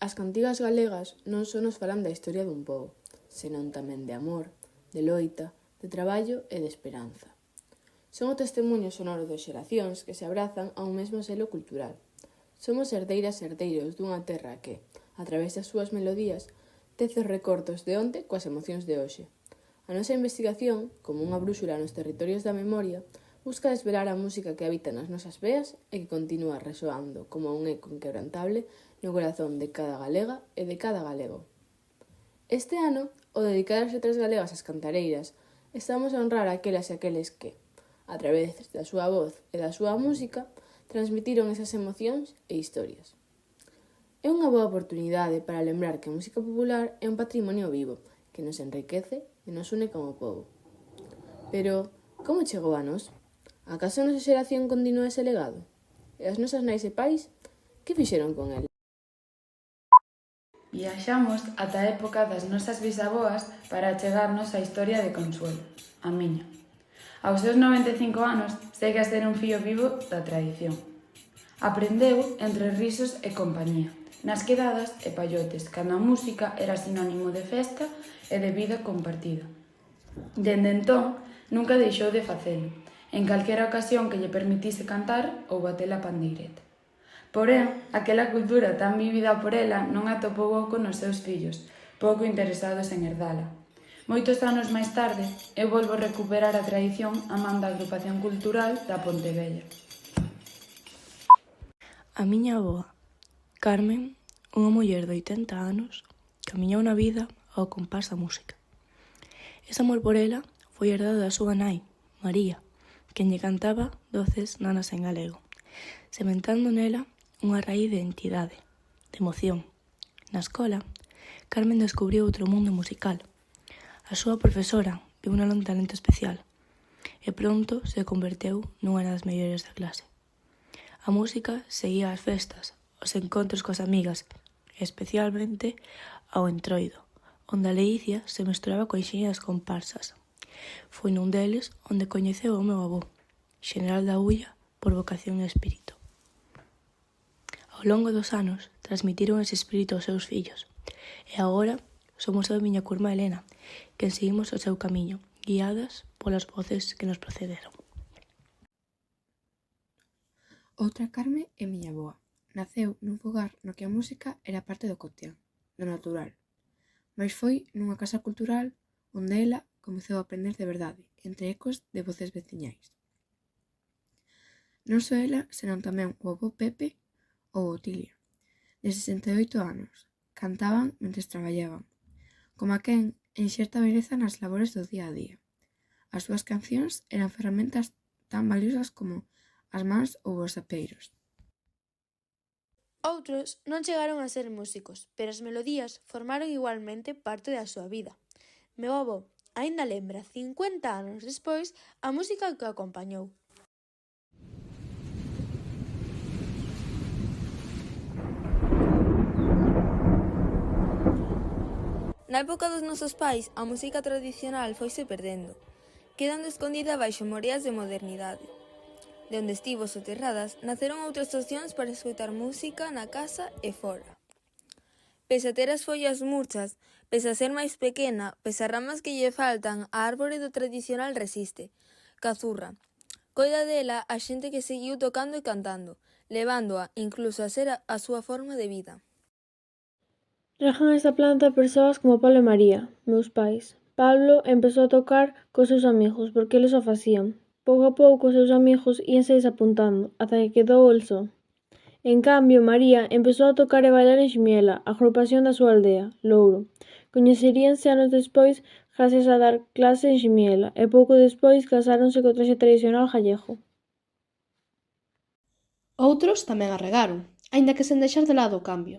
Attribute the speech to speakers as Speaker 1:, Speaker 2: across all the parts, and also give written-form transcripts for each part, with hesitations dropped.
Speaker 1: As cantigas galegas non só nos falan da historia dun pobo, senón tamén de amor, de loita, de traballo e de esperanza. Son o testemunho sonoro de xeracións que se abrazan a un mesmo selo cultural. Somos herdeiras e herdeiros dunha terra que, a través das súas melodías, tece os recortos de onte coas emocións de hoxe. A nosa investigación, como unha brúxula nos territorios da memoria, busca desvelar a música que habita nas nosas veas e que continúa resoando como un eco inquebrantable no corazón de cada galega e de cada galego. Este ano, ao dedicar as letras galegas ás cantareiras, estamos a honrar aquelas e aqueles que, a través da súa voz e da súa música, transmitiron esas emocións e historias. É unha boa oportunidade para lembrar que a música popular é un patrimonio vivo, que nos enriquece e nos une como pobo. Pero, como chegou a nós? Acaso a nosa xeración continúa ese legado? E as nosas nais e pais, que fixeron con el?
Speaker 2: Viaxamos ata a época das nosas bisaboas para achegarnos á historia de Consuelo, a miña. Aos seus 95 anos, segue a ser un fío vivo da tradición. Aprendeu entre risos e compañía, nas quedadas e pallotes, cando a música era sinónimo de festa e de vida compartida. Dende entón, nunca deixou de facelo, en calquera ocasión que lle permitise cantar ou bater a pandeireta. Porén, aquela cultura tan vivida por ela non atopou oco nos seus fillos, pouco interesados en herdala. Moitos anos máis tarde, eu volvo recuperar a tradición a man da agrupación cultural da Pontevella.
Speaker 3: A miña avoa, Carmen, unha muller de 80 anos, camiñou na vida ao compás da música. Ese amor por ela foi herdado da súa nai, María, quen lle cantaba doces nanas en galego, sementando nela unha raíz de identidade, de emoción. Na escola, Carmen descubriu outro mundo musical. A súa profesora viu nela un talento especial e pronto se converteu nunha das mellores da clase. A música seguía as festas, os encontros coas amigas, e especialmente ao entroido, onde a leicia se mesturaba coa enxiña das comparsas. Foi nun deles onde coñeceu o meu avó, xeneral da Ulla por vocación e espírito. Ao longo dos anos, transmitiron ese espírito aos seus fillos, e agora somos eu e miña curma Elena, quen seguimos o seu camiño, guiadas polas voces que nos procederon.
Speaker 1: Outra Carme é miña avoa. Naceu nun fogar no que a música era parte do cotián, do natural. Mais foi nunha casa cultural onde ela comezou a aprender de verdade, entre ecos de voces veciñais. Non só ela, senón tamén o avó Pepe ou Otilia, de 68 anos, cantaban mentres traballaban, como a quen enxerta beleza nas labores do día a día. As súas cancións eran ferramentas tan valiosas como as mans ou os apeiros.
Speaker 4: Outros non chegaron a ser músicos, pero as melodías formaron igualmente parte da súa vida. Meu avó aínda lembra, 50 anos despois, a música que o acompañou. Na época dos nosos pais, a música tradicional foise perdendo, quedando escondida baixo moreas de modernidade. De onde estivo soterradas, naceron outras opcións para escoitar música na casa e fora. Pese a ter as follas murchas, pese a ser máis pequena, pese a ramas que lle faltan, a árbore do tradicional resiste. Cazurra. Coida dela a xente que seguiu tocando e cantando, levándoa incluso a ser a súa forma de vida.
Speaker 5: Regan esta planta persoas como Pablo e María, meus pais. Pablo empezou a tocar cos seus amigos porque eles o facían. Pouco a pouco os seus amigos íanse desapuntando, ata que quedou el só. En cambio, María empezou a tocar e bailar en Ximiela, a agrupación da súa aldea, Louro. Coñeceríanse anos despois gracias a dar clase en Ximiela e pouco despois casáronse co traxe tradicional gallego.
Speaker 6: Outros tamén arregaron, aínda que sen deixar de lado o cambio.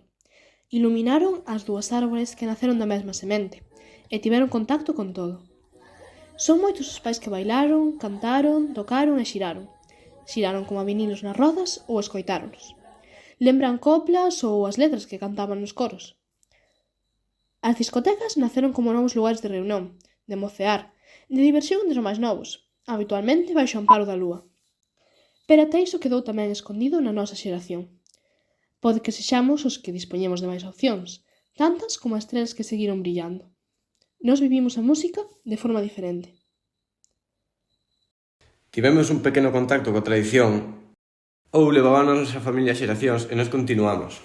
Speaker 6: Iluminaron as dúas árbores que naceron da mesma semente e tiveron contacto con todo. Son moitos os pais que bailaron, cantaron, tocaron e xiraron. Xiraron como a vinilos nas rodas ou escoitáronos. Lembran coplas ou as letras que cantaban nos coros. As discotecas naceron como novos lugares de reunión, de mocear, de diversión entre os máis novos, habitualmente baixo o amparo da lúa. Pero até iso quedou tamén escondido na nosa xeración. Pode que sexamos os que dispoñemos de máis opcións, tantas como as estrelas que seguiron brillando. Nós vivimos a música de forma diferente.
Speaker 7: Tivemos un pequeno contacto coa tradición ou levábanos a familia xeracións e nos continuamos.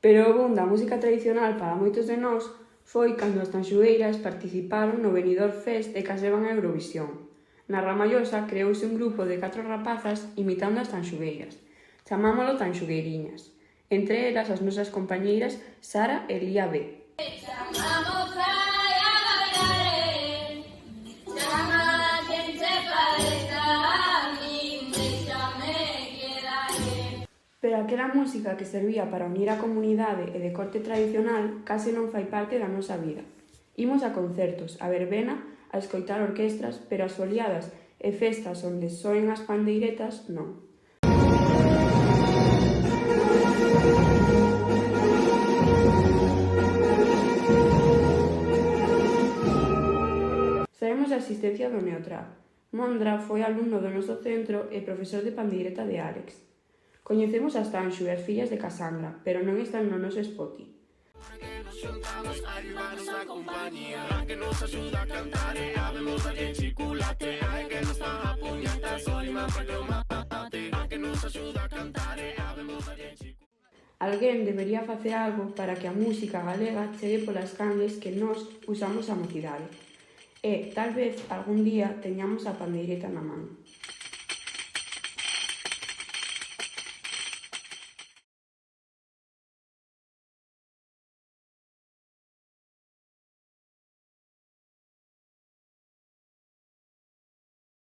Speaker 8: Pero o boom da música tradicional para moitos de nós foi cando as tanxugueiras participaron no Benidorm Fest e case van a Eurovisión. Na Ramallosa creouse un grupo de 4 rapazas imitando as tanxugueiras. Chamámolo tanxugueiriñas. Entre elas as nosas compañeiras Sara e Lía B. Pero aquela música que servía para unir a comunidade e de corte tradicional case non fai parte da nosa vida. Imos a concertos, a verbena, a escoitar orquestras, pero as foliadas e festas onde soen as pandeiretas, non. Sabemos a existencia do Neotral. Mondra foi alumno do noso centro e profesor de pandeireta de Álex. Coñecemos as Tanxu e as fillas de Casandra, pero non están no noso Spotify. Alguén debería facer algo para que a música galega chegue polas canles que nós usamos a mocidade. E, tal vez, algún día teñamos a pandeireta na man.